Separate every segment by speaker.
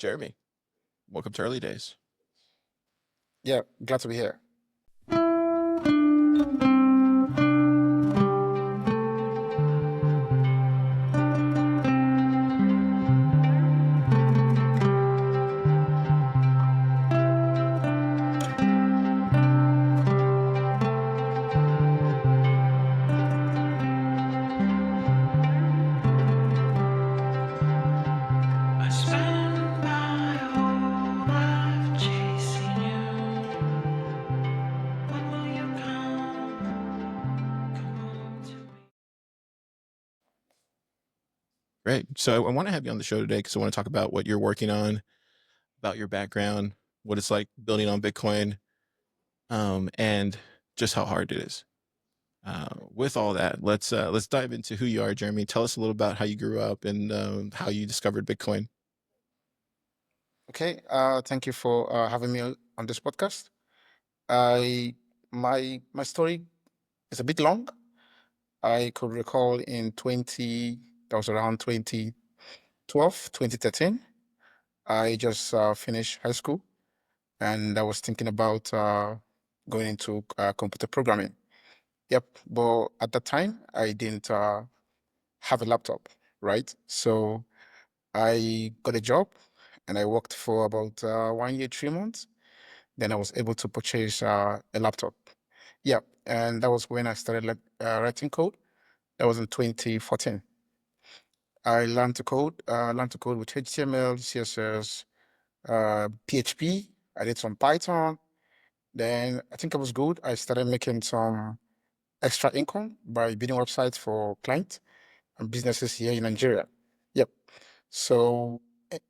Speaker 1: Jeremy, welcome to Early Days.
Speaker 2: Yeah, glad to be here.
Speaker 3: I spend my whole life chasing you. When will you come home to me?
Speaker 1: Great. So I want to have you on the show today because I want to talk about what you're working on, about your background, what it's like building on Bitcoin, and just how hard it is. With all that, let's dive into who you are, Jeremy. Tell us a little about how you grew up and how you discovered Bitcoin.
Speaker 2: Okay, thank you for having me on this podcast. I my story is a bit long. I could recall in 20, that was around 2012, 2013. I just finished high school and I was thinking about going into computer programming. Yep, but at that time I didn't have a laptop, right? So I got a job and I worked for about 1 year, 3 months. Then I was able to purchase a laptop. Yeah, and that was when I started writing code. That was in 2014. I learned to code with HTML, CSS, PHP. I did some Python. Then I think I was good. I started making some extra income by building websites for clients and businesses here in Nigeria. Yep. So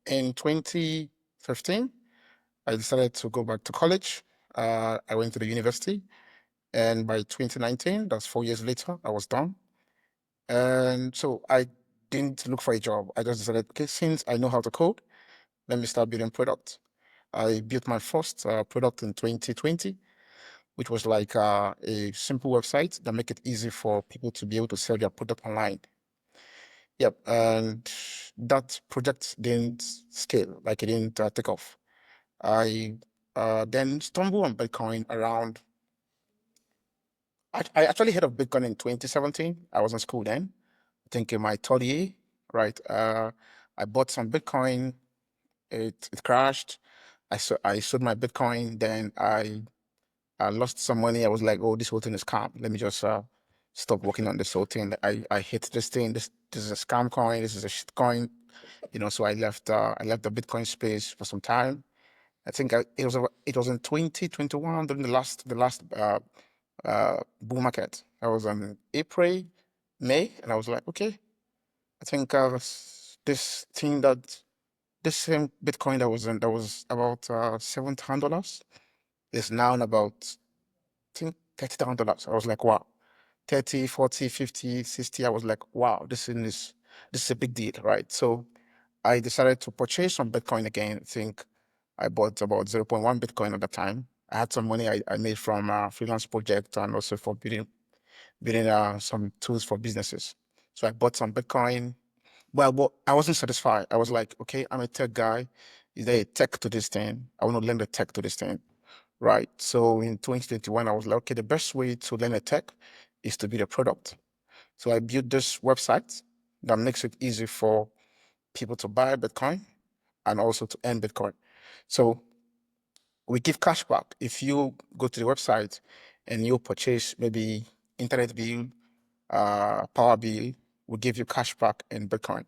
Speaker 2: in 2015, I decided to go back to college. I went to the university, and by 2019, that's 4 years later, I was done. And so I didn't look for a job. I just decided, okay, since I know how to code, let me start building products. I built my first product in 2020, which was like a simple website that make it easy for people to be able to sell their product online. Yep, and that project didn't scale, like it didn't take off. I then stumbled on Bitcoin around. I actually heard of Bitcoin in 2017. I was in school then, I think in my third year, right? I bought some Bitcoin. It crashed. I sold my Bitcoin. Then I lost some money. I was like, oh, this whole thing is scam. Let me just stop working on this whole thing. I hate this thing. This is a scam coin. This is a shit coin. So I left the Bitcoin space for some time. I think it was in 2021 during the last bull market. I was on April, May, and I was like, okay, I think this thing that this same Bitcoin that was about $7,000 is now in about I think $30,000. I was like, wow, 30, 40, 50, 60. I was like, wow, this is a big deal, right? So I decided to purchase some Bitcoin again. I think I bought about zero point 0.1 Bitcoin at the time. I had some money I made from a freelance project and also for building some tools for businesses. So I bought some Bitcoin. Well, I wasn't satisfied. I was like, okay, I'm a tech guy. Is there a tech to this thing? I want to learn the tech to this thing. Right. So in 2021, I was like, okay, the best way to learn a tech is to build a product. So I built this website that makes it easy for people to buy Bitcoin and also to earn Bitcoin. So we give cash back. If you go to the website and you purchase maybe internet bill, power bill, we give you cash back in Bitcoin.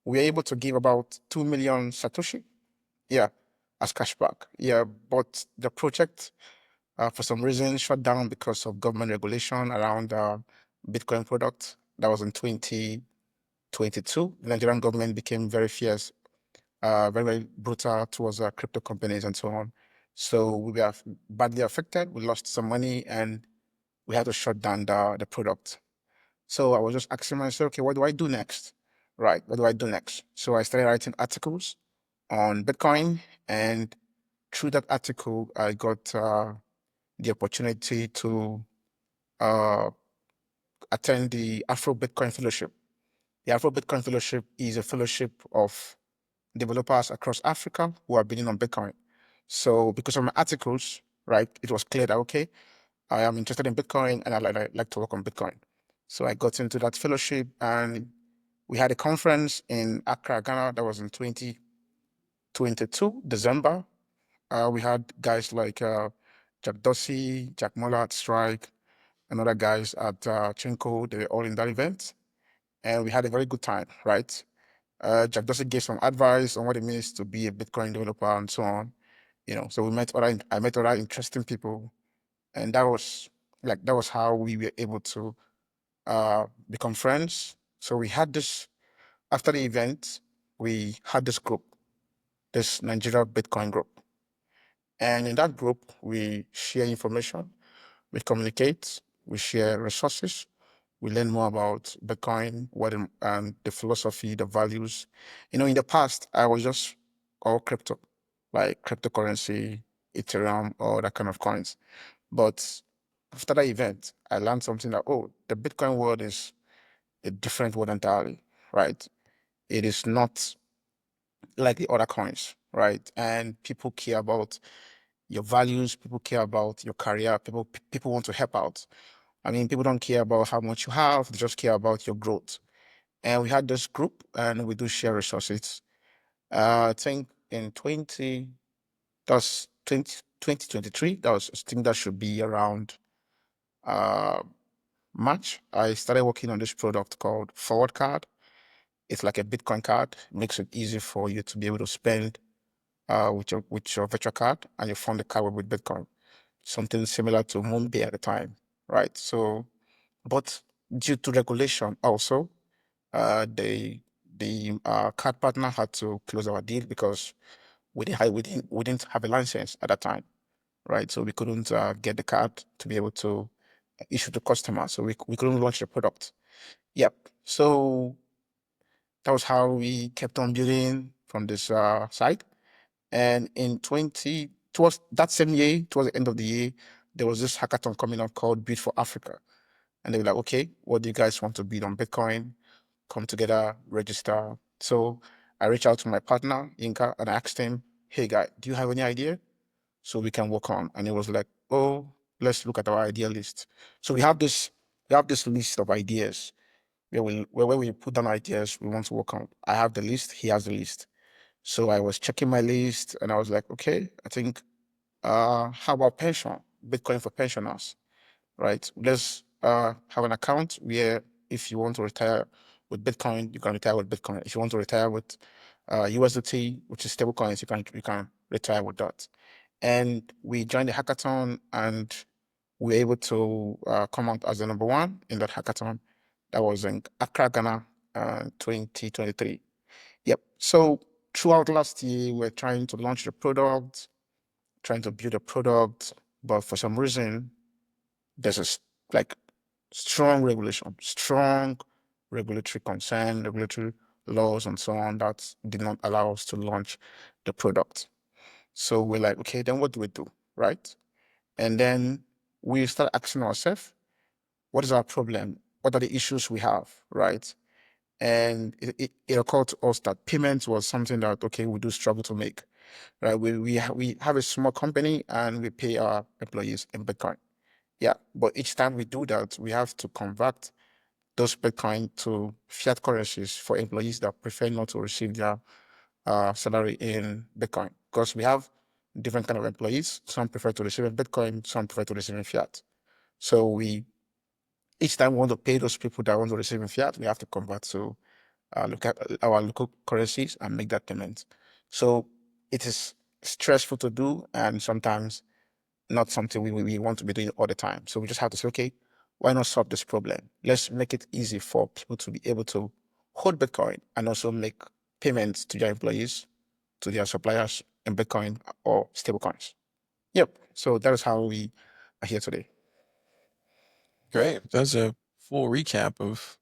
Speaker 2: We're able to give about 2 million Satoshi, yeah, as cash back. Yeah, but the project, for some reason, shut down because of government regulation around Bitcoin products. That was in 2022. The Nigerian government became very fierce, very, very brutal towards crypto companies and so on. So we were badly affected. We lost some money and we had to shut down the product. So I was just asking myself, okay, what do I do next? Right, what do I do next? So I started writing articles on Bitcoin, and through that article, I got the opportunity to uh, attend the Afro Bitcoin Fellowship. The Afro Bitcoin Fellowship is a fellowship of developers across Africa who are bidding on Bitcoin. So because of my articles, right, it was clear that okay, I am interested in Bitcoin and I like to work on Bitcoin. So I got into that fellowship and we had a conference in Accra, Ghana. That was in 2022, December. We had guys like Jack Dorsey, Jack Muller at Strike, and other guys at Chinko. They were all in that event. And we had a very good time, right? Jack Dorsey gave some advice on what it means to be a Bitcoin developer and so on. So I met other interesting people, and that was how we were able to become friends. So we had this after the event, we had this group, this Nigeria Bitcoin group, and in that group we share information, we communicate, we share resources, we learn more about Bitcoin, and the philosophy, the values. In the past, I was just all crypto, like cryptocurrency, Ethereum, all that kind of coins. But after that event, I learned something that, oh, the Bitcoin world is a different world entirely, right? It is not like the other coins, right? And people care about your values, people care about your career, people want to help out. I mean, people don't care about how much you have, they just care about your growth. And we had this group and we do share resources. I think in 2023, I think that should be around uh, March. I started working on this product called Forward Card. It's like a Bitcoin card, makes it easy for you to be able to spend with your virtual card and you fund the card with Bitcoin. Something similar to Moonpay at the time, right? So, but due to regulation also, the card partner had to close our deal because we didn't have a license at that time, right? So we couldn't get the card to be able to issue to customers. So we couldn't launch the product. Yep. So that was how we kept on building from this site. And towards that same year, towards the end of the year, there was this hackathon coming up called Bid for Africa. And they were like, okay, what do you guys want to bid on Bitcoin? Come together, register. So I reached out to my partner, Inka, and I asked him, hey guy, do you have any idea? So we can work on. And he was like, oh, let's look at our idea list. So we have this list of ideas where we put down ideas we want to work on. I have the list, he has the list. So I was checking my list and I was like, okay, I think how about pension? Bitcoin for pensioners, right? Let's have an account where if you want to retire with Bitcoin, you can retire with Bitcoin. If you want to retire with USDT, which is stablecoins, you can retire with that. And we joined the hackathon and we were able to come out as the number one in that hackathon. That was in Accra, Ghana, 2023. Yep. So throughout last year, we're trying to launch the product, trying to build a product, but for some reason, there's like strong regulation, strong regulatory concern, regulatory laws, and so on that did not allow us to launch the product. So we're like, okay, then what do we do, right? And then we start asking ourselves, what is our problem? What are the issues we have, right? And it occurred to us that payments was something that okay we do struggle to make, right? We have a small company and we pay our employees in Bitcoin, yeah. But each time we do that, we have to convert those Bitcoin to fiat currencies for employees that prefer not to receive their salary in Bitcoin because we have different kind of employees. Some prefer to receive in Bitcoin, some prefer to receive in fiat. So each time we want to pay those people that want to receive in fiat, we have to convert to look at our local currencies and make that payment. So it is stressful to do and sometimes not something we want to be doing all the time. So we just have to say, okay, why not solve this problem? Let's make it easy for people to be able to hold Bitcoin and also make payments to their employees, to their suppliers in Bitcoin or stablecoins. Yep. So that is how we are here today.
Speaker 1: Great. That's a full recap of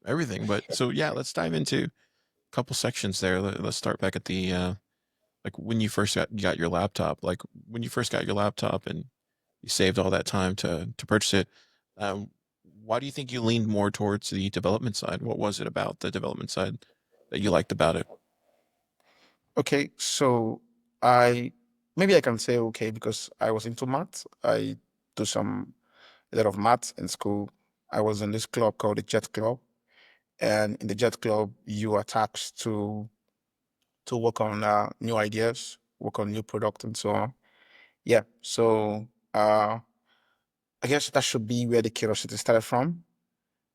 Speaker 1: everything. But so yeah, let's dive into a couple sections there. Let's start back at the like when you first got your laptop. Like when you first got your laptop and you saved all that time to purchase it. Um, why do you think you leaned more towards the development side? What was it about the development side that you liked about it?
Speaker 2: Okay, so I maybe I can say okay because I was into math. I do a lot of math in school. I was in this club called the Jet Club, and in the Jet Club, you are tasked to work on new ideas, work on new product, and so on. Yeah, so I guess that should be where the curiosity started from.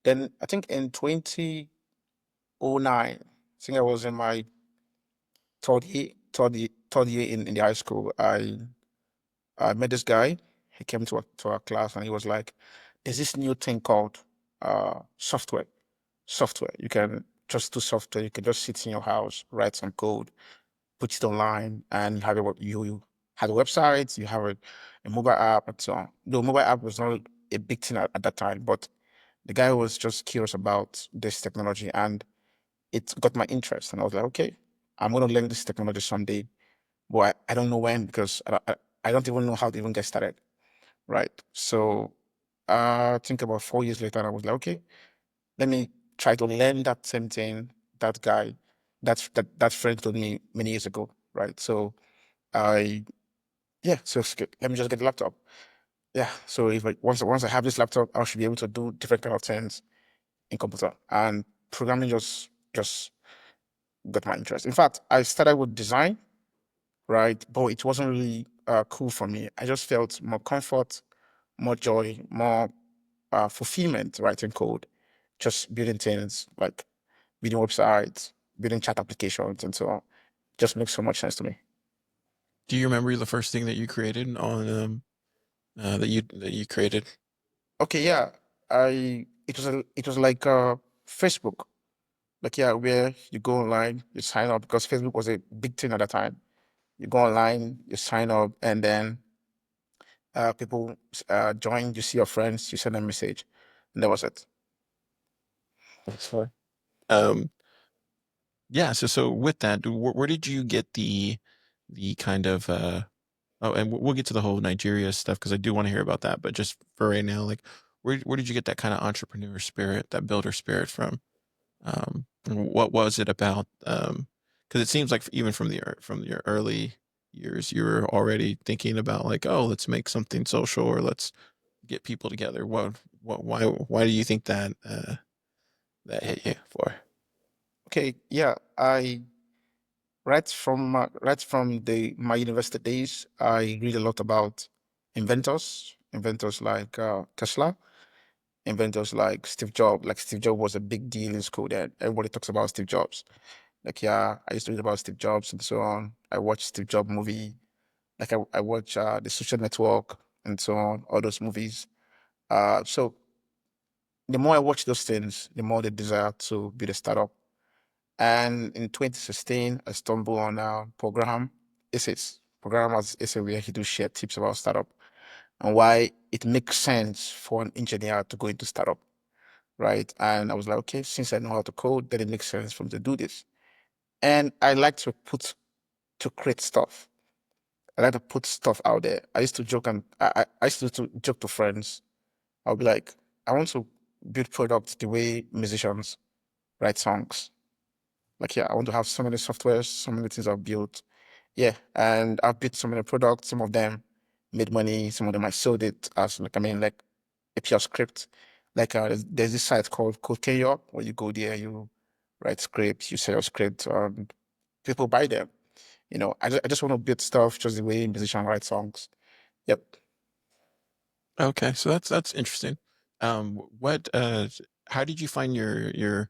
Speaker 2: Then I think in 2009, I think I was in my third year in the high school. I met this guy. He came to our class and he was like, "There's this new thing called software. Software. You can just do software. You can just sit in your house, write some code, put it online, and have you have a website. You have a mobile app and so on. The mobile app was not a big thing at that time, but the guy was just curious about this technology, and it got my interest. And I was like, okay, I'm going to learn this technology someday, but I don't know when because I don't even know how to even get started. Right. So I think about 4 years later, I was like, okay, let me try to learn that same thing that guy, that friend told me many years ago. Right. So I, yeah, so let me just get a laptop. Yeah. So if once I have this laptop, I should be able to do different kind of things in computer, and programming just got my interest. In fact, I started with design, right? But it wasn't really cool for me. I just felt more comfort, more joy, more fulfillment writing code, just building things like building websites, building chat applications, and so on. Just makes so much sense to me.
Speaker 1: Do you remember the first thing that you created on that you created?
Speaker 2: Okay, yeah, I it was like Facebook, like yeah, where you go online, you sign up because Facebook was a big thing at the time. You go online, you sign up, and then people join. You see your friends, you send them a message, and that was it.
Speaker 1: That's fine. Um, yeah. So with that, where did you get the kind of oh, and we'll get to the whole Nigeria stuff because I do want to hear about that. But just for right now, like, where did you get that kind of entrepreneur spirit, that builder spirit from? What was it about? Because it seems like even from your early years, you were already thinking about like, oh, let's make something social or let's get people together. Why do you think that that hit you for?
Speaker 2: Okay, yeah, I right from the my university days, I read a lot about inventors like Tesla, inventors like Steve Jobs. Like Steve Jobs was a big deal in school. That everybody talks about Steve Jobs. Like yeah, I used to read about Steve Jobs and so on. I watched Steve Jobs movie. Like I watch The Social Network and so on. All those movies. So the more I watch those things, the more the desire to build a startup. And in 2016, I stumbled on a program. Essays. Program as essay where he do share tips about startup and why it makes sense for an engineer to go into startup, right? And I was like, okay, since I know how to code, then it makes sense for me to do this. And I like to create stuff. I like to put stuff out there. I used to joke and I used to joke to friends. I'll be like, I want to build products the way musicians write songs. Like, yeah, I want to have so many softwares, so many things I've built. Yeah, and I've built so many products. Some of them made money. Some of them I sold it as like I mean like a pure script. Like there's this site called Code where you go there, you write scripts, you sell your script, and people buy them. You know, I just want to build stuff just the way musicians write songs. Yep.
Speaker 1: Okay, so that's interesting. What how did you find your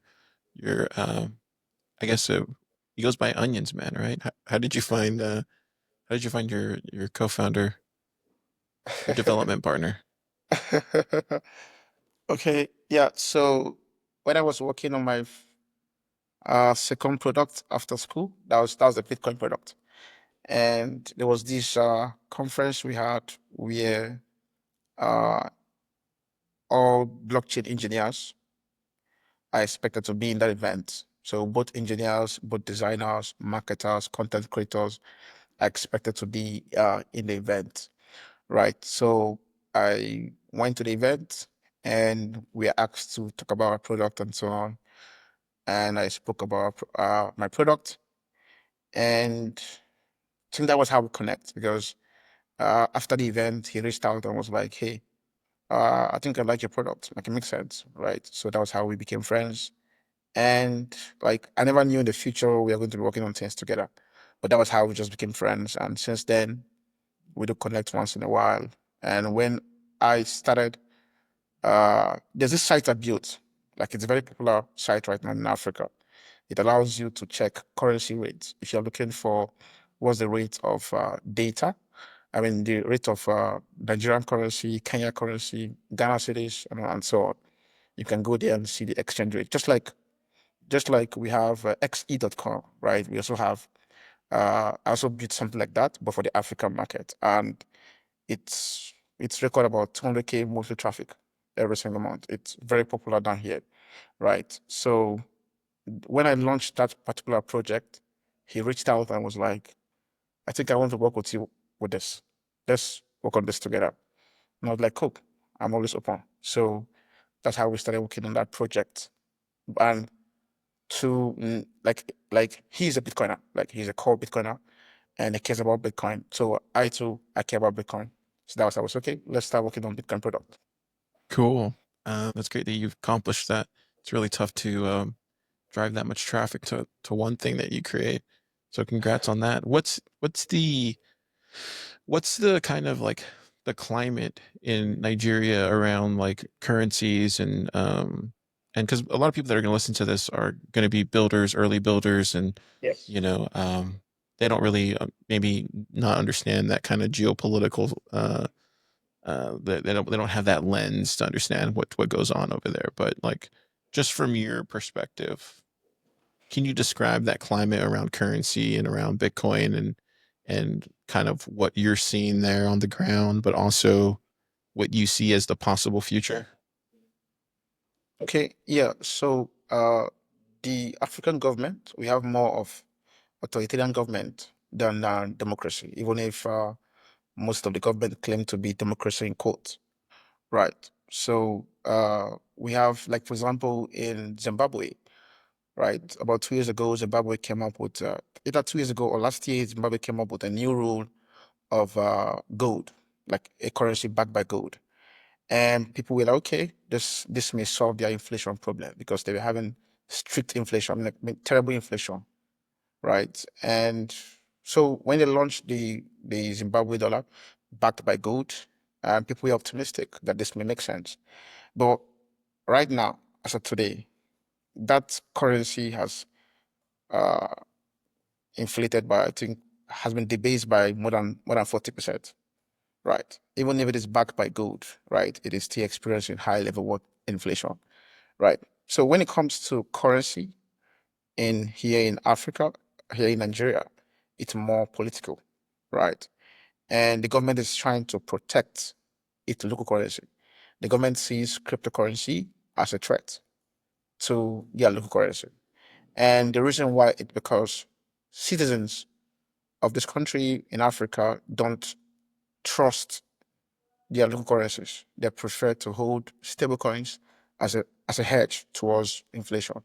Speaker 1: I guess he goes by Onions Man, right? How did you find how did you find your co-founder, your development partner?
Speaker 2: Okay, yeah. So when I was working on my second product after school, that was a Bitcoin product. And there was this conference we had where uh, all blockchain engineers are expected to be in that event. So both engineers, both designers, marketers, content creators are expected to be in the event, right? So I went to the event and we were asked to talk about our product and so on. And I spoke about my product. And I think that was how we connect because after the event, he reached out and was like, "Hey, I think I like your product. Like it makes sense, right?" So that was how we became friends. And like I never knew in the future we were going to be working on things together, but that was how we just became friends. And since then, we do connect once in a while. And when I started, there's this site I built. Like it's a very popular site right now in Africa. It allows you to check currency rates if you're looking for what's the rate of data. I mean, the rate of Nigerian currency, Kenya currency, Ghana cedis, and so on. You can go there and see the exchange rate. Just like we have xe.com, right? We also have I also built something like that, but for the African market, and it's record about 200K monthly traffic every single month. It's very popular down here, right? So when I launched that particular project, he reached out and was like, "I think I want to work with you with this. Let's work on this together." And I was like, "Cool, I'm always open." So that's how we started working on that project. And like he's a Bitcoiner, like he's a core Bitcoiner, and he cares about Bitcoin. So I too, I care about Bitcoin. So that was I was okay. Let's start working on Bitcoin product.
Speaker 1: Cool. That's great that you've accomplished that. It's really tough to drive that much traffic to one thing that you create. So congrats on that. What's the kind of like the climate in Nigeria around like currencies and because a lot of people that are going to listen to this are going to be builders, early builders, and
Speaker 2: Yes.
Speaker 1: you know they don't really maybe not understand that kind of geopolitical they don't have that lens to understand what goes on over there. But like just from your perspective, can you describe that climate around currency and around Bitcoin and kind of what you're seeing there on the ground, but also what you see as the possible future?
Speaker 2: Okay. Yeah. So the African government, we have more of authoritarian government than democracy, even if most of the government claim to be democracy in quotes. Right. So we have, like, for example, in Zimbabwe, right? About 2 years ago, Zimbabwe came up with, either 2 years ago or last year, Zimbabwe came up with a new rule of gold, like a currency backed by gold. And people were like, okay, this may solve their inflation problem because they were having strict inflation, like terrible inflation, right? And so when they launched the Zimbabwe dollar backed by gold, people were optimistic that this may make sense. But right now, as of today, that currency has uh, inflated by, I think, has been debased by more than 40%, right? Even if it is backed by gold, right, it is still experiencing high level of inflation, right? So when it comes to currency in here in Africa, here in Nigeria, it's more political, right? And the government is trying to protect its local currency. The government sees cryptocurrency as a threat to their local currency. And the reason why it's because citizens of this country in Africa don't trust their local currencies. They prefer to hold stablecoins as a hedge towards inflation.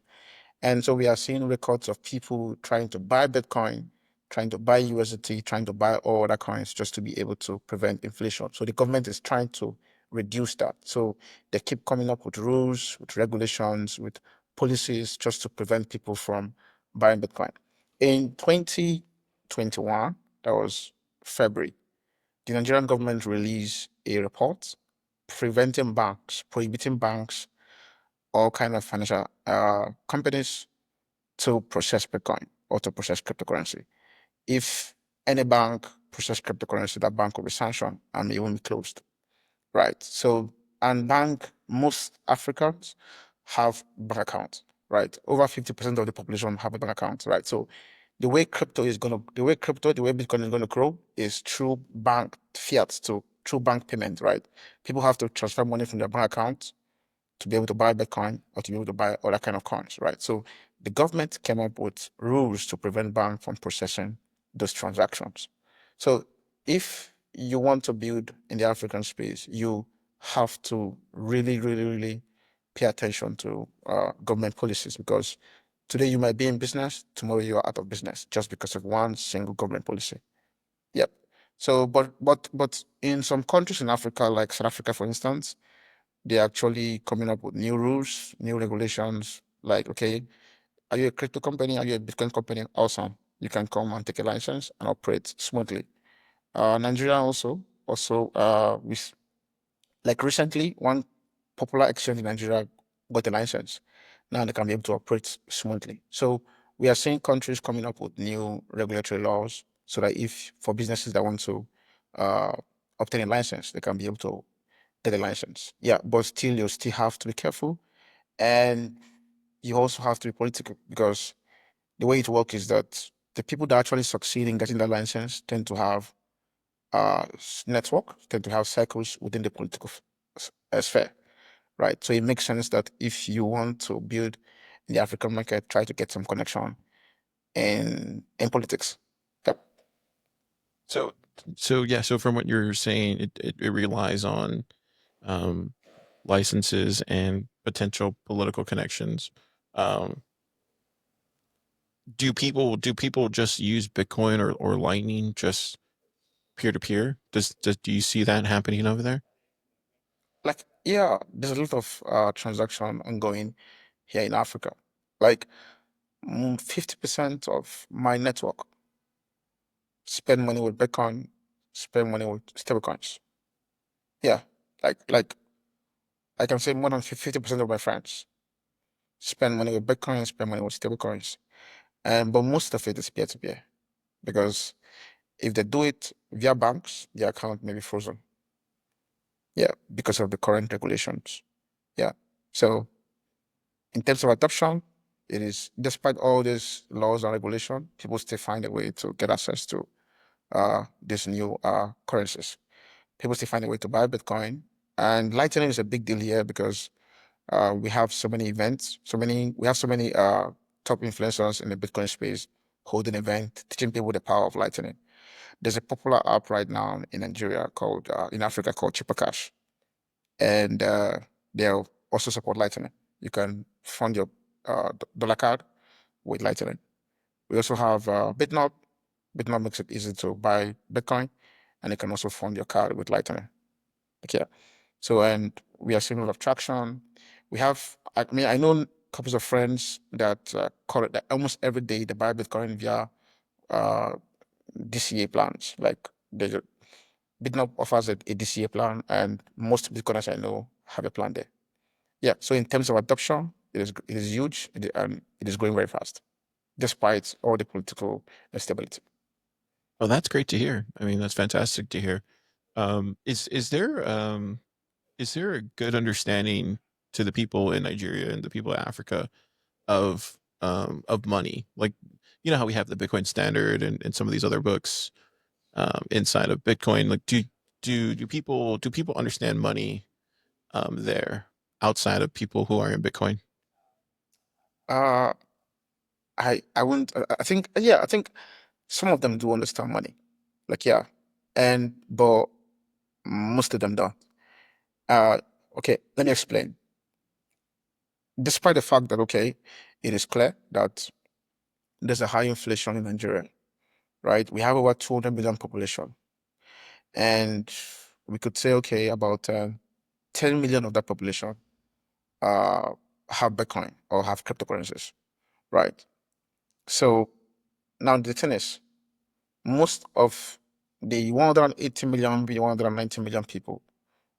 Speaker 2: And so we are seeing records of people trying to buy Bitcoin, trying to buy USDT, trying to buy all other coins just to be able to prevent inflation. So the government is trying to reduce that. So they keep coming up with rules, with regulations, with policies just to prevent people from buying Bitcoin. In 2021, that was February, the Nigerian government released a report prohibiting banks, all kind of financial companies to process Bitcoin or to process cryptocurrency. If any bank process cryptocurrency, that bank will be sanctioned and may even be closed. Right. So, and most Africans have bank accounts, right? Over 50% of the population have a bank account, right? So the way Bitcoin is gonna grow is through bank fiat, so through bank payment, right? People have to transfer money from their bank account to be able to buy Bitcoin or to be able to buy other kind of coins, right? So the government came up with rules to prevent banks from processing those transactions. So if you want to build in the African space, you have to really, really, really pay attention to government policies because Today you might be in business, tomorrow you are out of business just because of one single government policy. Yep. So, but in some countries in Africa, like South Africa, for instance, they're actually coming up with new rules, new regulations. Like, okay, are you a crypto company? Are you a Bitcoin company? Awesome. You can come and take a license and operate smoothly. Nigeria like recently, one popular exchange in Nigeria got a license. Now they can be able to operate smoothly. So we are seeing countries coming up with new regulatory laws so that if for businesses that want to uh, obtain a license, they can be able to get a license. Yeah, but still, you still have to be careful, and you also have to be political because the way it works is that the people that actually succeed in getting that license tend to have network, tend to have circles within the political sphere, right? So it makes sense that if you want to build in the African market, try to get some connection in politics. Yep.
Speaker 1: So, so yeah. So from what you're saying, it relies on um, licenses and potential political connections. Um, do people just use Bitcoin or Lightning just peer to peer? Do you see that happening over there?
Speaker 2: Like, yeah, there's a lot of transaction ongoing here in Africa. Like 50% of my network spend money with Bitcoin, spend money with stablecoins. Yeah, like I can say more than 50% of my friends spend money with Bitcoin, spend money with stablecoins, and but most of it is peer to peer because if they do it via banks, their account may be frozen. Yeah, because of the current regulations. Yeah, so in terms of adoption, it is despite all these laws and regulation, people still find a way to get access to these new currencies. People still find a way to buy Bitcoin, and Lightning is a big deal here because we have so many events, we have so many top influencers in the Bitcoin space holding event, teaching people the power of Lightning. There's a popular app right now in Nigeria called in Africa called Cheaper Cash, and they'll also support Lightning. You can fund your dollar card with Lightning. We also have Bitnob. Bitnob makes it easy to buy Bitcoin, and you can also fund your card with Lightning. Okay. So, and we are seeing a lot of traction. I mean, I know couples of friends that call it that almost every day they buy Bitcoin via uh, DCA plans. Like Bitnob offers a DCA plan, and most Bitcoiners I know have a plan there. Yeah. So in terms of adoption, it is huge, and it is growing very fast, despite all the political instability.
Speaker 1: Oh, that's great to hear. I mean, that's fantastic to hear. Is there a good understanding to the people in Nigeria and the people in Africa of money? Like, you know how we have the Bitcoin Standard and some of these other books inside of Bitcoin. Like, do people understand money there outside of people who are in Bitcoin?
Speaker 2: Uh, I wouldn't. I think yeah. I think some of them do understand money. Like yeah, and but most of them don't. Uh, okay. Let me explain. Despite the fact that okay, it is clear that there's a high inflation in Nigeria, right? We have over 200 million population, and we could say okay, about 10 million of that population uh have Bitcoin or have cryptocurrencies, right? So now the thing is, most of the 180 million, the 190 million people,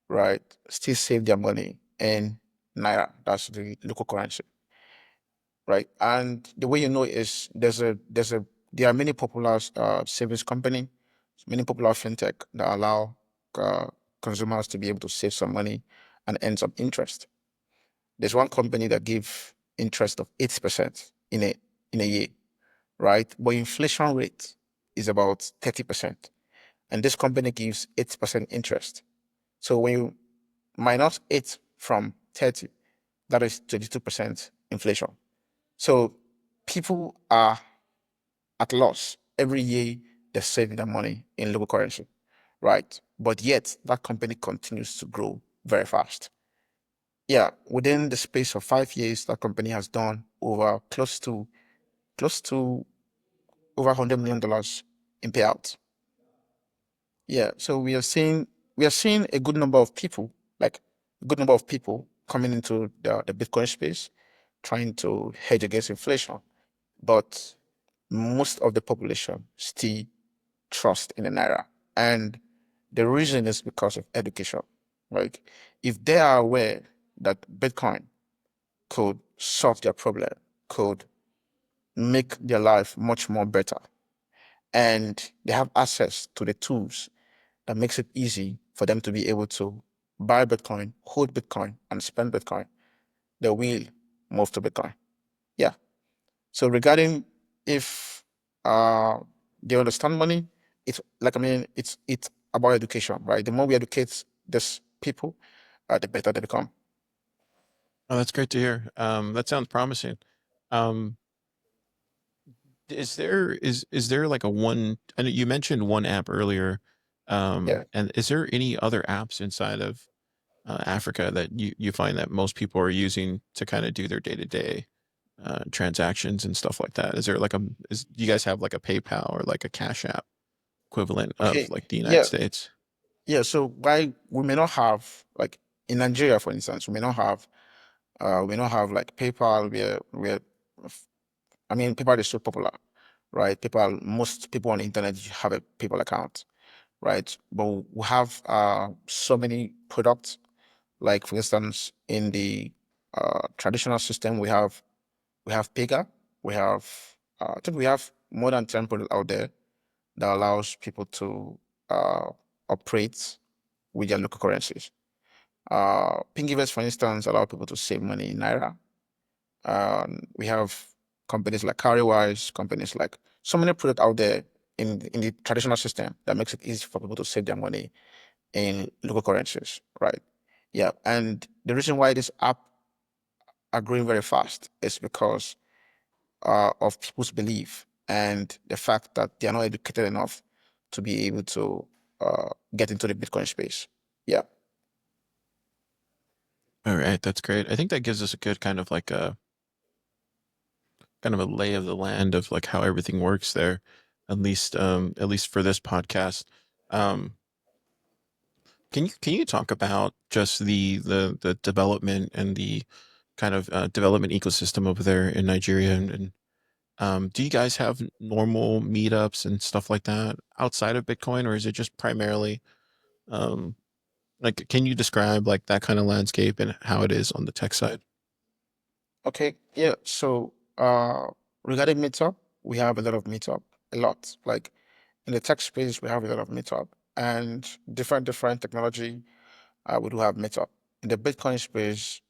Speaker 2: right, still save their money in Naira. That's the local currency, right? And the way you know is there are many popular savings company, many popular fintech that allow uh, consumers to be able to save some money and earn some interest. There's one company that give interest of 8% in a year, right? But inflation rate is about 30%. And this company gives 8% interest. So when you minus 8 from 30, that is 22% inflation. So people are at loss every year. They're saving their money in local currency, right? But yet that company continues to grow very fast. Yeah, within the space of 5 years, that company has done over close to over $100 million in payouts. Yeah, so we are seeing a good number of people, like a good number of people coming into the Bitcoin space, trying to hedge against inflation. But most of the population still trust in the naira. And the reason is because of education. Like if they are aware that Bitcoin could solve their problem, could make their life much more better, and they have access to the tools that makes it easy for them to be able to buy Bitcoin, hold Bitcoin, and spend Bitcoin, they will move to Bitcoin. Yeah. So regarding if they understand money, it's like it's about education, right? The more we educate these people, the better they become.
Speaker 1: Oh, that's great to hear. That sounds promising. Um, is there like a one? I know you mentioned one app earlier.
Speaker 2: Yeah.
Speaker 1: And is there any other apps inside of Africa that you find that most people are using to kind of do their day to day transactions and stuff like that? Is there like do you guys have like a PayPal or like a Cash App equivalent of
Speaker 2: Okay.
Speaker 1: like the United
Speaker 2: Yeah.
Speaker 1: States?
Speaker 2: Yeah. So why we may not have like in Nigeria, for instance, we don't have like PayPal. PayPal is so popular, right? PayPal, most people on the internet have a PayPal account, right? But we have so many products. Like for instance, in the traditional system, we have Pega. We have I think we have more than 10 products out there that allows people to uh, operate with their local currencies. Thingiverse, for instance, allow people to save money in naira. We have companies like Carrywise, companies like so many products out there in the traditional system that makes it easy for people to save their money in local currencies, right? Yeah, and the reason why this app are growing very fast is because of people's belief and the fact that they are not educated enough to be able to get into the Bitcoin space. Yeah.
Speaker 1: All right, that's great. I think that gives us a good kind of a lay of the land of like how everything works there, at least for this podcast. Um, can you talk about just the development and the kind of development ecosystem over there in Nigeria? And do you guys have normal meetups and stuff like that outside of Bitcoin, or is it just primarily um, like can you describe like that kind of landscape and how it is on the tech side?
Speaker 2: Okay. Yeah. So regarding Meetup, we have a lot of Meetup, a lot. Like in the tech space, we have a lot of Meetup and different technology. We do have Meetup. In the Bitcoin space,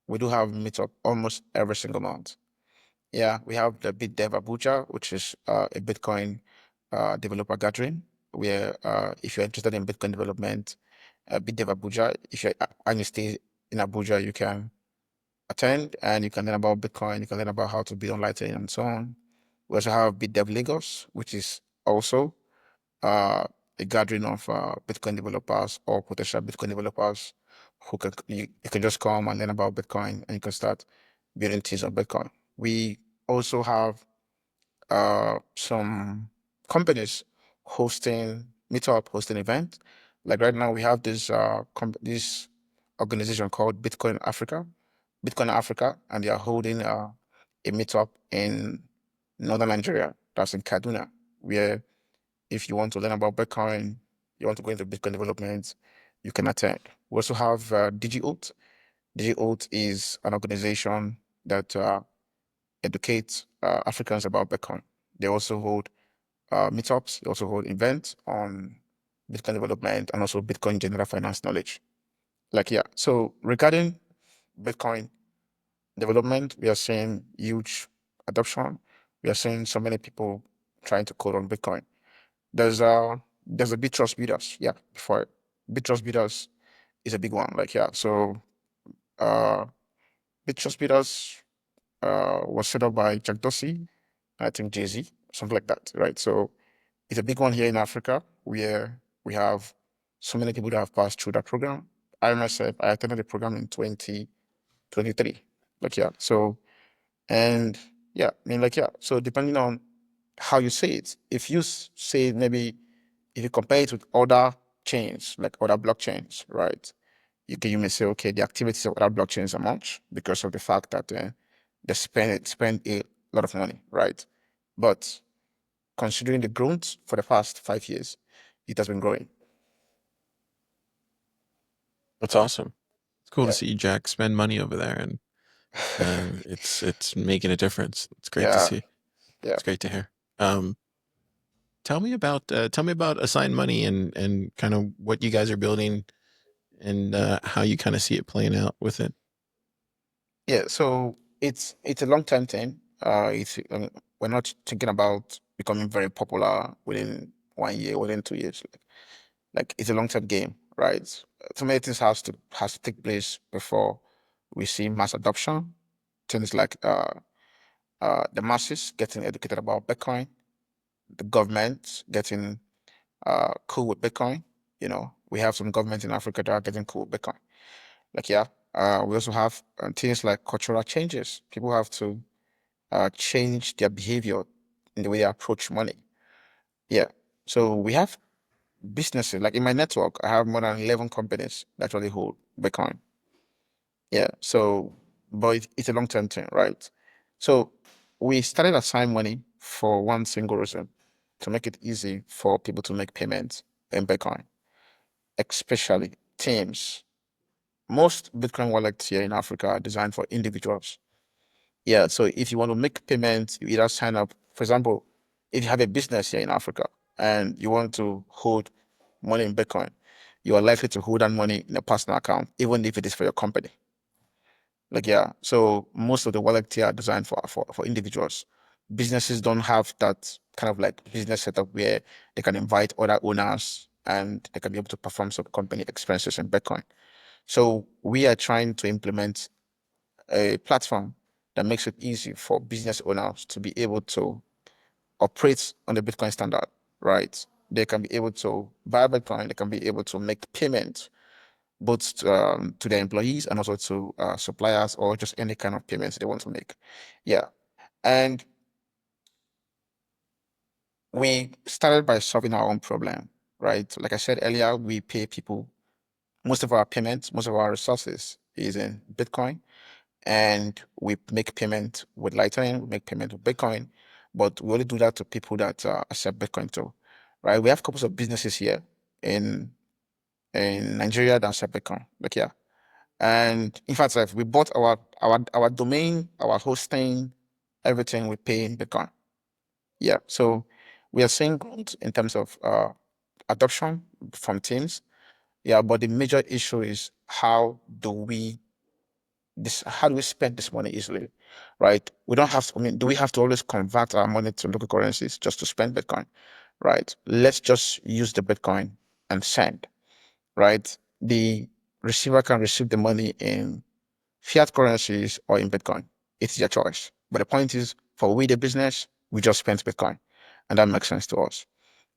Speaker 2: we do have Meetup almost every single month. Yeah, we have the BitDev Abuja, which is a Bitcoin developer gathering, where if you're interested in Bitcoin development, BitDev Abuja, if you and you stay in Abuja, you can attend and you can learn about Bitcoin, you can learn about how to build on Lightning and so on. We also have BitDev Lagos, which is also uh, a gathering of Bitcoin developers or potential Bitcoin developers who you can just come and learn about Bitcoin and you can start building things on Bitcoin. We also have some companies hosting meetup, hosting event. Like right now, we have this organization called Bitcoin Africa, and they are holding a meetup in northern Nigeria. That's in Kaduna, where if you want to learn about Bitcoin, you want to go into Bitcoin development, you can attend. We also have DigiOath. DigiOath is an organization that educate Africans about Bitcoin. They also hold meetups, they also hold events on Bitcoin development and also Bitcoin general finance knowledge. Like, yeah. So regarding Bitcoin development, we are seeing huge adoption. We are seeing so many people trying to code on Bitcoin. There's a BitTrust Builders. Yeah, before BitTrust Builders is a big one. Like, yeah. So uh BitTrust Builders was set up by Jack Dorsey, I think Jay-Z, something like that, right? So it's a big one here in Africa where we have so many people that have passed through that program. I myself, I attended the program in 2023. Like, yeah. So And yeah, I mean, like, yeah. So depending on how you say it, if you say maybe if you compare it with other chains, like other blockchains, right? You may say, okay, the activities of other blockchains are much because of the fact that they spend a lot of money, right? But considering the growth for the past 5 years, it has been growing.
Speaker 1: That's awesome. It's cool to
Speaker 2: Yeah.
Speaker 1: see Jack spend money over there, and it's making a difference. It's great to
Speaker 2: Yeah.
Speaker 1: see.
Speaker 2: Yeah.
Speaker 1: It's great to hear. Um, tell me about Assigned Money and kind of what you guys are building and how you kind of see it playing out with it.
Speaker 2: Yeah. So it's a long term thing. We're not thinking about becoming very popular within 1 year, within 2 years. Like it's a long term game, right? So many things has to take place before we see mass adoption. Things like the masses getting educated about Bitcoin, the government getting cool with Bitcoin. You know, we have some governments in Africa that are getting cool with Bitcoin. Like, yeah, we also have things like cultural changes. People have to change their behavior in the way they approach money. Yeah. So we have businesses, like in my network, I have more than 11 companies that actually hold Bitcoin. Yeah. So, but it's a long-term thing, right? So we started Assign Money for one single reason, to make it easy for people to make payments in Bitcoin, especially teams. Most Bitcoin wallets here in Africa are designed for individuals. Yeah, so if you want to make payments, you either sign up. For example, if you have a business here in Africa and you want to hold money in Bitcoin, you are likely to hold that money in a personal account, even if it is for your company. Like, yeah, so most of the wallets here are designed for individuals. Businesses don't have that kind of like business setup where they can invite other owners and they can be able to perform some company expenses in Bitcoin. So we are trying to implement a platform that makes it easy for business owners to be able to operate on the Bitcoin standard, right? They can be able to buy Bitcoin, they can be able to make payments both to their employees and also to suppliers or just any kind of payments they want to make. Yeah. And we started by solving our own problem, right? Like I said earlier, we pay people, most of our payments, most of our resources is in Bitcoin. And we make payment with Lightning, we make payment with Bitcoin, but we only do that to people that accept Bitcoin too, right? We have couples of businesses here in Nigeria that accept Bitcoin, like, yeah. And in fact, if we bought our domain, our hosting, everything we pay in Bitcoin. Yeah, so we are seeing growth in terms of adoption from teams. Yeah, but the major issue is how do we spend this money easily, right? We don't have to, I mean, do we have to always convert our money to local currencies just to spend Bitcoin, right? Let's just use the Bitcoin and send, right? The receiver can receive the money in fiat currencies or in Bitcoin. It's their choice. But the point is, for we, the business, we just spend Bitcoin. And that makes sense to us.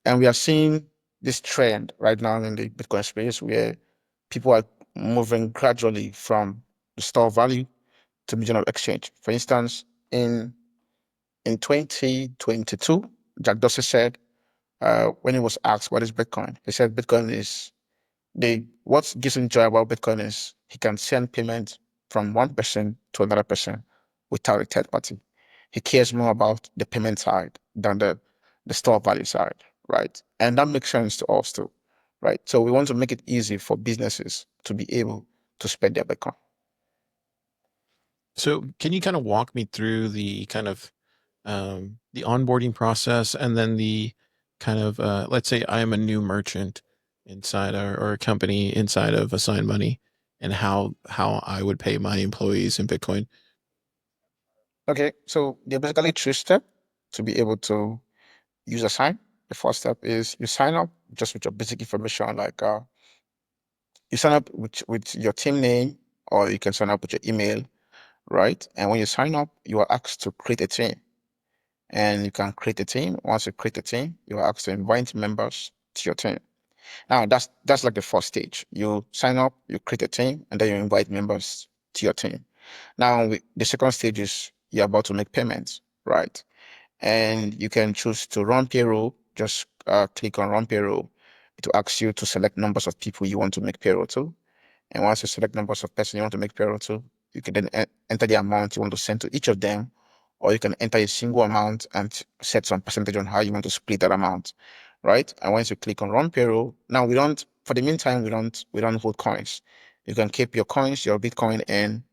Speaker 2: And we are seeing this trend right now in the Bitcoin space where people are moving gradually from the store value to medium of exchange. For instance, in 2022, Jack Dorsey said when he was asked what is Bitcoin, he said Bitcoin is what gives him joy about Bitcoin is he can send payment from one person to another person without a third party. He cares more about the payment side than the store value side, right? And that makes sense to us too, right? So we want to make it easy for businesses to be able to spend their Bitcoin.
Speaker 1: So can you kind of walk me through the onboarding process and then the kind of let's say I am a new merchant inside or a company inside of Assign Money and how I would pay my employees in Bitcoin.
Speaker 2: Okay, so there are basically three steps to be able to use a sign. The first step is you sign up just with your basic information, like you sign up with your team name, or you can sign up with your email, right? And when you sign up, you are asked to create a team. And you can create a team. Once you create a team, you are asked to invite members to your team. Now that's like the first stage. You sign up, you create a team, and then you invite members to your team. Now the second stage is you're about to make payments, right? And you can choose to run payroll. Just click on run payroll. It will ask you to select numbers of people you want to make payroll to. And once you select numbers of person you want to make payroll to, you can then enter the amount you want to send to each of them, or you can enter a single amount and set some percentage on how you want to split that amount, right? And once you click on run payroll, now we don't, for the meantime, we don't hold coins. You can keep your coins, your Bitcoin in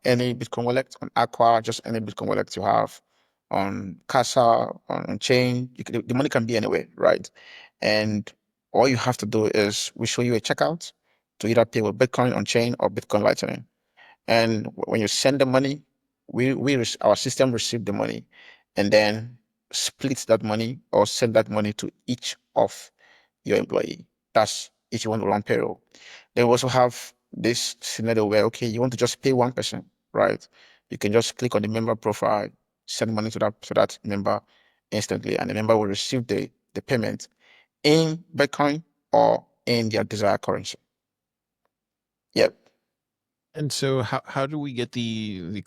Speaker 2: any Bitcoin wallet on Aqua, just any Bitcoin wallet you have on Casa, on Chain. The money can be anywhere, right? And all you have to do is we show you a checkout to either pay with Bitcoin on Chain or Bitcoin Lightning. And when you send the money, our system receive the money and then split that money or send that money to each of your employee. That's if you want to run payroll. Then we also have this scenario where, okay, you want to just pay one person, right? You can just click on the member profile, send money to that member instantly, and the member will receive the payment in Bitcoin or in their desired currency. Yep.
Speaker 1: And so how do we get the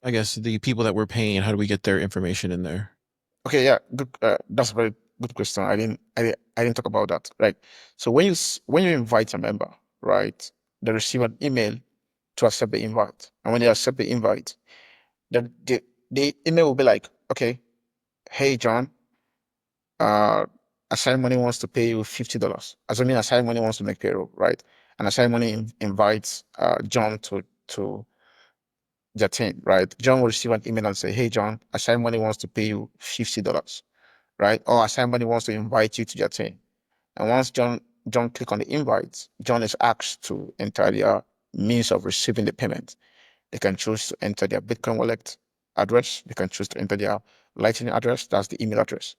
Speaker 1: I guess the people that we're paying, how do we get their information in there?
Speaker 2: Okay, yeah, good. That's a very good question. I didn't talk about that. Right. So when you invite a member, right, they receive an email to accept the invite, and when they accept the invite, the email will be like, okay, hey John, Assign Money wants to pay you $50. Assuming Assign Money wants to make payroll, right? And Assign Money invites John to their team, right? John will receive an email and say, hey John, Assign Money wants to pay you $50. Right? Or somebody wants to invite you to their team. And once John click on the invite, John is asked to enter their means of receiving the payment. They can choose to enter their Bitcoin wallet address. They can choose to enter their Lightning address. That's the email address.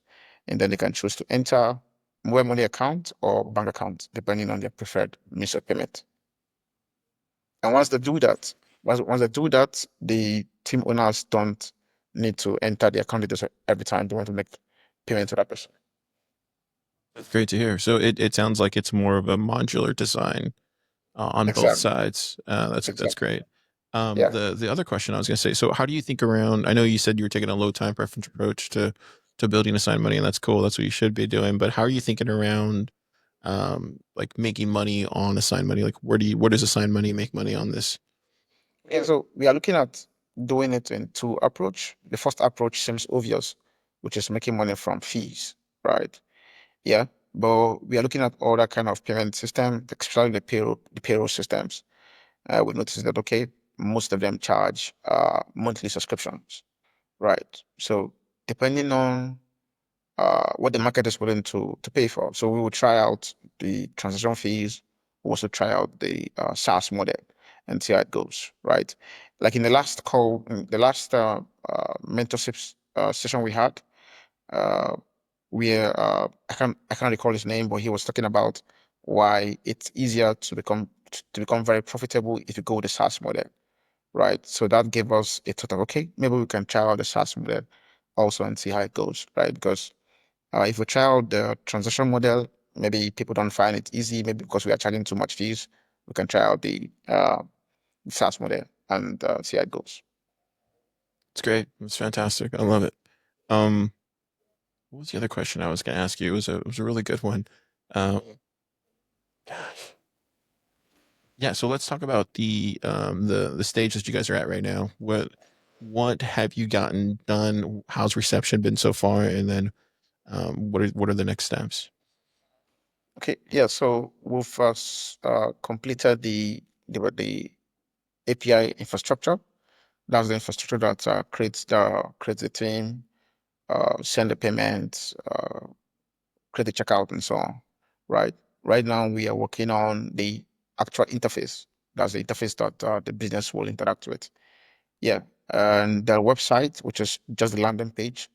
Speaker 2: And then they can choose to enter mobile money account or bank account, depending on their preferred means of payment. And once they do that, the team owners don't need to enter the account details every time they want to make payment to that person.
Speaker 1: That's great to hear. So it sounds like it's more of a modular design on both
Speaker 2: Exactly.
Speaker 1: sides. That's
Speaker 2: Exactly.
Speaker 1: great.
Speaker 2: Yeah.
Speaker 1: The other question I was going to say, so how do you think around, I know you said you were taking a low time preference approach to building assigned money, and that's cool. That's what you should be doing. But how are you thinking around like making money on assigned money? Like where does assigned money make money on this?
Speaker 2: Yeah. So we are looking at doing it in two approach. The first approach seems obvious, which is making money from fees, right? Yeah. But we are looking at other kind of payment system, especially the payroll systems. We noticed that okay, most of them charge monthly subscriptions, right? So depending on what the market is willing to pay for. So we will try out the transaction fees. We'll also try out the SaaS model and see how it goes, right? Like in the last call, in the last mentorship session we had, uh, I can't recall his name, but he was talking about why it's easier to become very profitable if you go with the SaaS model, right? So that gave us a thought of okay, maybe we can try out the SaaS model also and see how it goes, right? Because if we try out the transaction model, maybe people don't find it easy, maybe because we are charging too much fees. We can try out the SaaS model and see how it goes.
Speaker 1: It's great. It's fantastic. I love it. Um, what was the other question I was going to ask you? It was a really good one. Um, gosh. Yeah, so let's talk about the stage that you guys are at right now. What have you gotten done? How's reception been so far? And then what are the next steps?
Speaker 2: Okay, yeah. So we've completed the API infrastructure. That's the infrastructure that creates the team, send the payments, create the checkout, and so on. Right. Right now we are working on the actual interface. That's the interface that the business will interact with. Yeah. And the website, which is just the landing page,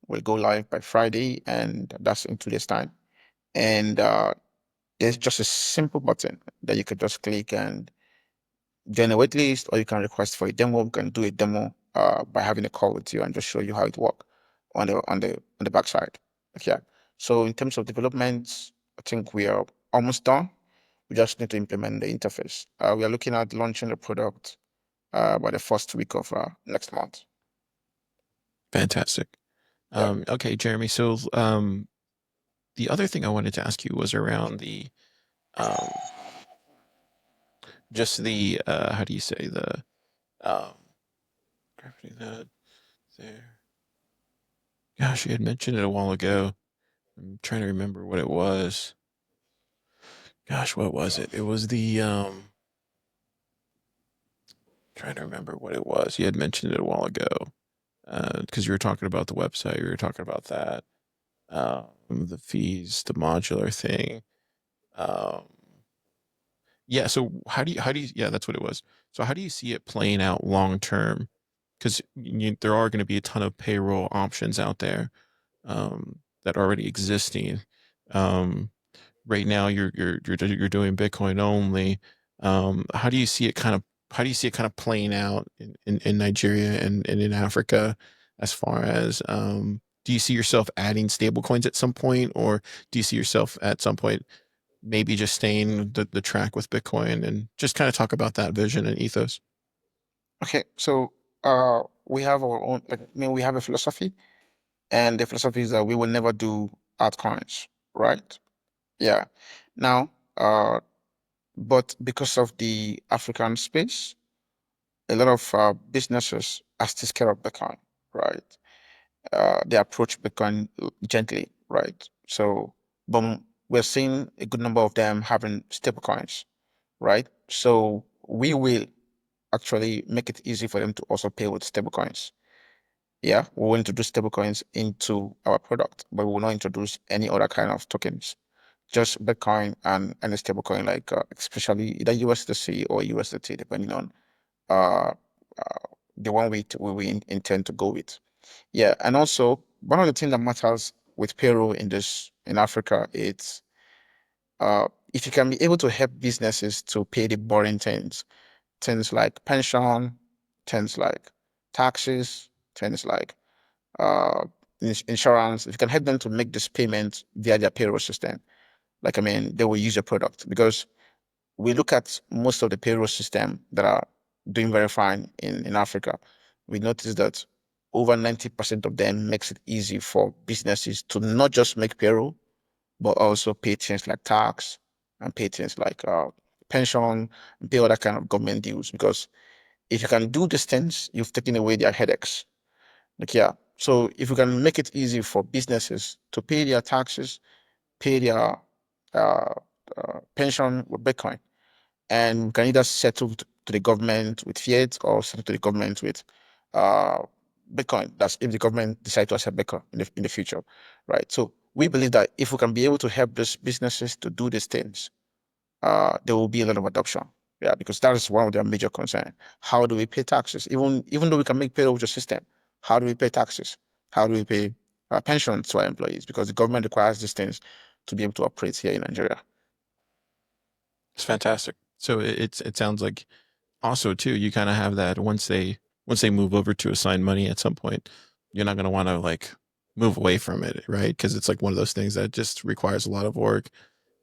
Speaker 2: will go live by Friday, and that's in 2 days' time. And there's just a simple button that you could just click and join a wait list, or you can request for a demo. We can do a demo by having a call with you and just show you how it works on the backside. Okay. So in terms of development, I think we are almost done. We just need to implement the interface. We are looking at launching the product by the first week of next month.
Speaker 1: Fantastic.
Speaker 2: Yeah.
Speaker 1: Okay, Jeremy. So the other thing I wanted to ask you was around the um, just the how do you say the um, gravity that there. Gosh, you had mentioned it a while ago. I'm trying to remember what it was. Gosh, what was it? It was the trying to remember what it was. You had mentioned it a while ago. Because you were talking about the website, you were talking about that. The fees, the modular thing. Um yeah, so how do you yeah, that's what it was. So how do you see it playing out long term? Because there are going to be a ton of payroll options out there that are already existing. Um, right now you're doing Bitcoin only. How do you see it kind of playing out in Nigeria and in Africa as far as do you see yourself adding stablecoins at some point, or do you see yourself at some point maybe just staying the track with Bitcoin, and just kind of talk about that vision and ethos?
Speaker 2: Okay, so we have our own. Like, I mean, we have a philosophy, and the philosophy is that we will never do altcoins, right? Yeah. Now, but because of the African space, a lot of businesses are still scared of Bitcoin, right? They approach Bitcoin gently, right? So, but we're seeing a good number of them having stablecoins, right? So we will actually make it easy for them to also pay with stablecoins. Yeah, we will introduce stablecoins into our product, but we will not introduce any other kind of tokens. Just Bitcoin and any stablecoin, like especially either USDC or USDT, depending on uh, the one we intend to go with. Yeah, and also one of the things that matters with payroll in Africa, it's if you can be able to help businesses to pay the boring things like pension, things like taxes, things like uh, insurance. If you can help them to make this payment via their payroll system, like I mean, they will use your product, because we look at most of the payroll system that are doing very fine in Africa. We notice that over 90% of them makes it easy for businesses to not just make payroll, but also pay things like tax and pay things like pension, and pay other kind of government dues. Because if you can do these things, you've taken away their headaches. Like, yeah. So if you can make it easy for businesses to pay their taxes, pay their pension with Bitcoin, and can either settle to the government with fiat or settle to the government with uh, Bitcoin. That's if the government decide to accept Bitcoin in the future, right? So we believe that if we can be able to help these businesses to do these things, there will be a lot of adoption. Yeah, because that is one of their major concerns. How do we pay taxes? Even though we can make payroll with the system, how do we pay taxes? How do we pay pensions to our employees? Because the government requires these things to be able to operate here in Nigeria.
Speaker 1: It's fantastic. So it sounds like also too, you kind of have that once they move over to assign money at some point, you're not going to want to like move away from it, right? Because it's like one of those things that just requires a lot of work.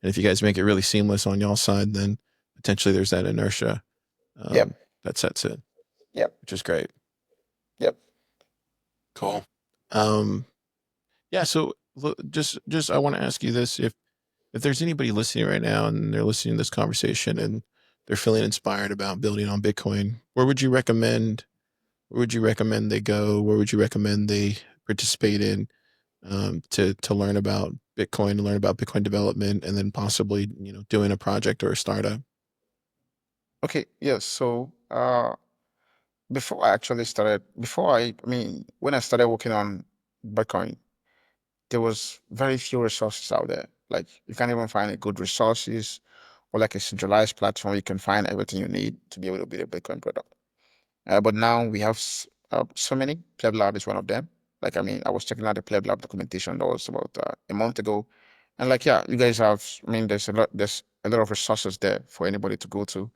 Speaker 1: And if you guys make it really seamless on y'all side, then potentially there's that inertia
Speaker 2: Yep,
Speaker 1: that sets in,
Speaker 2: yep,
Speaker 1: which is great.
Speaker 2: yep.
Speaker 1: Cool. Um, yeah. So just I want to ask you this: if there's anybody listening right now and they're listening to this conversation and they're feeling inspired about building on Bitcoin, where would you recommend? Where would you recommend they go? Where would you recommend they participate in to learn about Bitcoin, to learn about Bitcoin development, and then possibly doing a project or a startup?
Speaker 2: Okay, yes. So before I actually started, I mean, when I started working on Bitcoin, there was very few resources out there. Like you can't even find a good resources or like a centralized platform. You can find everything you need to be able to build a Bitcoin product. But now we have so many. PlebLab is one of them. Like, I mean, I was checking out the PlebLab documentation that was about a month ago, and like, yeah, you guys have. I mean, there's a lot of resources there for anybody to go to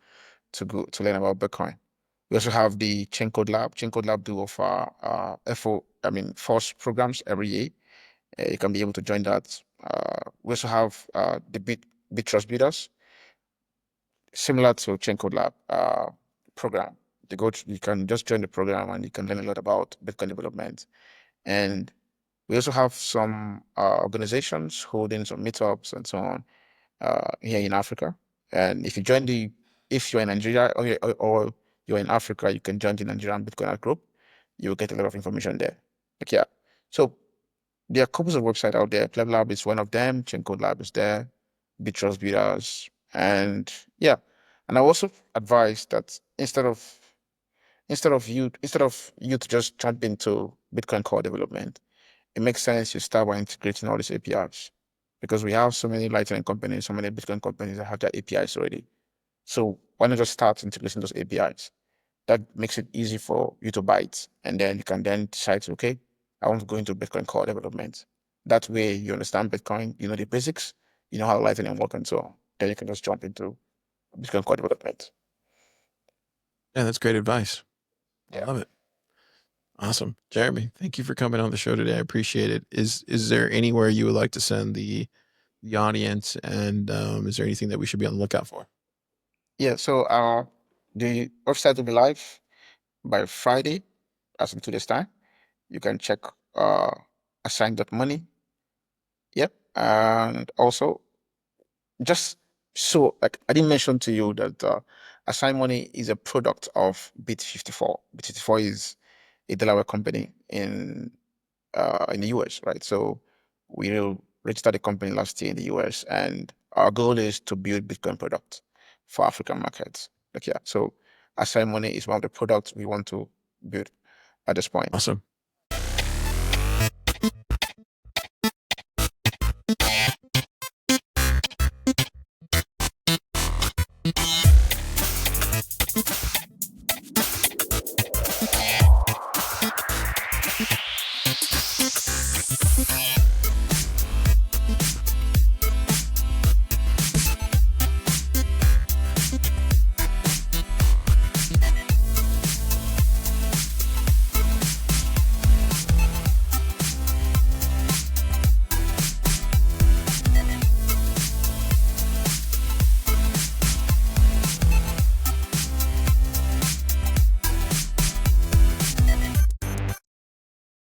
Speaker 2: learn about Bitcoin. We also have the Chain Code Lab. Chain Code Lab do offer FORCE programs every year. You can be able to join that. We also have the Bit Trust Builders, similar to Chain Code Lab program. You can just join the program and you can learn a lot about Bitcoin development. And we also have some organizations holding some meetups and so on here in Africa. And if you're in Nigeria or you're in Africa, you can join the Nigerian Bitcoin group. You will get a lot of information there. Yeah. So there are couples of websites out there. PlebLab is one of them. Chaincode Lab is there. Bitrust Builders. And yeah. And I also advise that instead of you to just jump into Bitcoin core development, it makes sense you start by integrating all these APIs, because we have so many Lightning companies, so many Bitcoin companies that have their APIs already. So why not just start integrating those APIs? That makes it easy for you to buy it, and then you can then decide, okay, I want to go into Bitcoin core development. That way, you understand Bitcoin, you know the basics, you know how Lightning works, and so on. Then you can just jump into Bitcoin core development.
Speaker 1: Yeah, that's great advice. I
Speaker 2: Yeah.
Speaker 1: love it. Awesome. Jeremy, thank you for coming on the show today. I appreciate it. Is there anywhere you would like to send the audience, and is there anything that we should be on the lookout for?
Speaker 2: Yeah. So the website will be live by Friday, as in 2 days time. You can check assign.money. Yep. And also, just so like I didn't mention to you that Assign Money is a product of Bit54. Bit54 is a Delaware company in the US, right? So we registered the company last year in the US, and our goal is to build Bitcoin product for African markets. Like yeah, so Assign Money is one of the products we want to build at this point.
Speaker 1: Awesome.